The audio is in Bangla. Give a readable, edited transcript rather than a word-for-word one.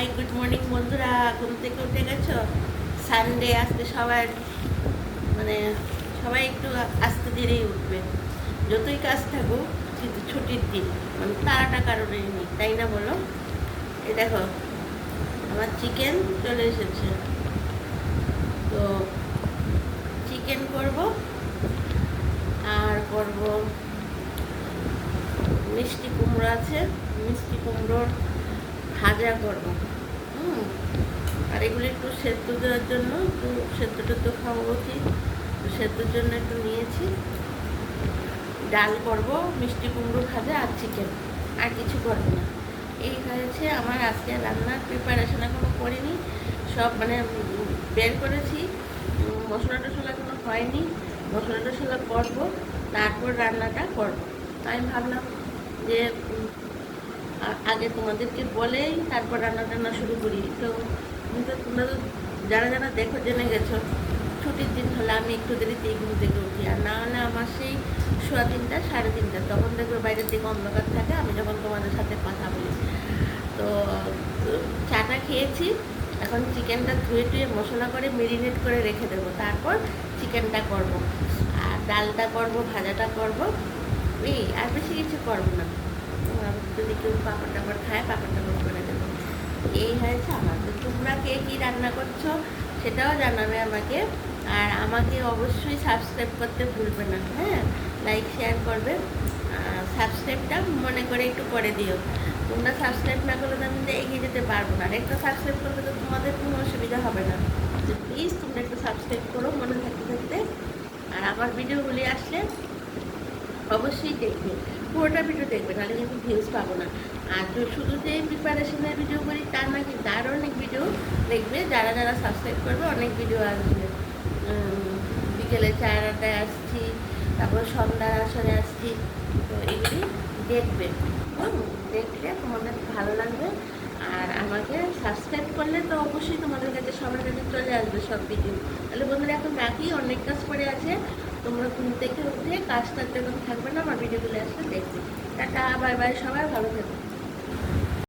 হাই গুড মর্নিং বন্ধুরা, ঘুম থেকে উঠে গেছো? সানডে আজকে সবার মানে সবাই একটু আস্তে ধীরেই উঠবে, যতই কাজ থাকুক, কিন্তু ছুটির দিন মানে তাড়াটা কারণেই নেই, তাই না বলো? এই দেখো আমার চিকেন চলে এসেছে, তো চিকেন করব আর করব মিষ্টি কুমড়ো আছে, মিষ্টি কুমড়োর ভাজা করব। আর এগুলো একটু সেদ্ধ দেওয়ার জন্য, একটু সেদ্ধ টেদ্ধ খাবো কি, সেদ্ধর জন্য একটু নিয়েছি। ডাল করব, মিষ্টি কুমড়ো ভাজা আর চিকেন, আর কিছু করব না। এই হয়েছে আমার আজকে রান্নার প্রিপারেশন। এখনও করিনি, সব মানে বের করেছি, মশলা টশলা এখনো হয়নি। মশলা টশলা করবো, তারপর রান্নাটা করব। আমি ভাবলাম যে আগে তোমাদেরকে বলেই তারপর রান্না টান্না শুরু করি। তো তোমরা তো যারা যারা দেখো জেনে গেছো, ছুটির দিন হলে আমি একটু দেরিতেই ঘুম থেকে উঠি, আর না হলে আমার সেই 3:30 3:30 তখন দেখবে বাইরের দিকে অন্ধকার থাকে, আমি যখন তোমাদের সাথে কথা বলি। তো চাটা খেয়েছি, এখন চিকেনটা ধুয়ে টুয়ে মশলা করে মেরিনেট করে রেখে দেবো, তারপর চিকেনটা করব, আর ডালটা করব, ভাজাটা করব, এই আর বেশি কিছু করবো না। যদি কেউ পাপড় টাপড় খায়, পাপড় টাপড় করে দেবো। এই হয়েছে আমার। তো তোমরা কে কী রান্না করছো সেটাও জানাবে আমাকে, আর আমাকে অবশ্যই সাবস্ক্রাইব করতে ভুলবে না। হ্যাঁ, লাইক শেয়ার করবে, সাবস্ক্রাইবটা মনে করে একটু করে দিও। তোমরা সাবস্ক্রাইব না করলে তো আমি এগিয়ে যেতে পারবো না। আর একটা সাবস্ক্রাইব করলে তো তোমাদের কোনো অসুবিধা হবে না। তো প্লিজ তোমরা একটু সাবস্ক্রাইব করো মনে থাকতে থাকতে। আর আমার ভিডিওগুলি আসলে অবশ্যই দেখবে, পুরোটা ভিডিও দেখবে, নাহলে কিন্তু ভিউজ পাবো না। আর তো শুধু যে প্রিপারেশনের ভিডিও করি তা না, কিন্তু আরও অনেক ভিডিও দেখবে। যারা যারা সাবস্ক্রাইব করবে অনেক ভিডিও আসবে। বিকেলে চায়ের আড্ডায় আসছি, তারপর সন্ধ্যার আসরে আসছি, তো এগুলি দেখবে। দেখলে তোমাদের ভালো লাগবে। আর আমাকে সাবস্ক্রাইব করলে তো অবশ্যই তোমাদের কাছে সবার কাছে চলে আসবে সব ভিডিও। তাহলে বন্ধুরা এখন রাখি, অনেক কাজ করে আছে। তোমরা ঘুম থেকে উঠে কাজটা যখন থাকবে না, আমার ভিডিওগুলো আসলে দেখবে। টাটা, বাই বাই, সবাই ভালো থাকবে।